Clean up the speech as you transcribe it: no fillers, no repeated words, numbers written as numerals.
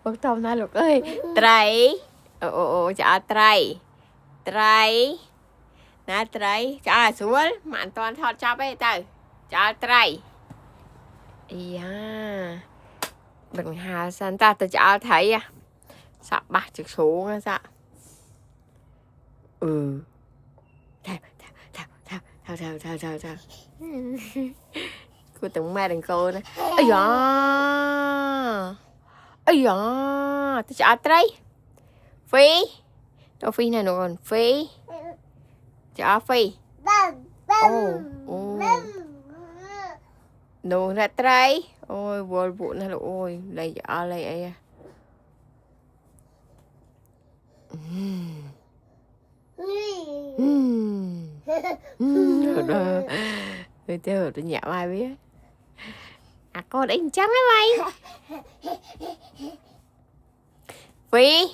bực tôm na lục ơi trái ồ chả trái trái na trái chả xuống mạn toàn thọt cho bé từ chả trái iya bình hà san ta từ chả thấy à sạ bạc trực xuống á sạ theo cô tưởng ma đừng cô nữa ây da tôi chả trái phi đâu phi này nó còn phi chả phi đồ ra trái ôi vô vụ này là ôi lại chả lại ấy rồi tôi nhạo ai biết à con đánh trắng đấy mày phi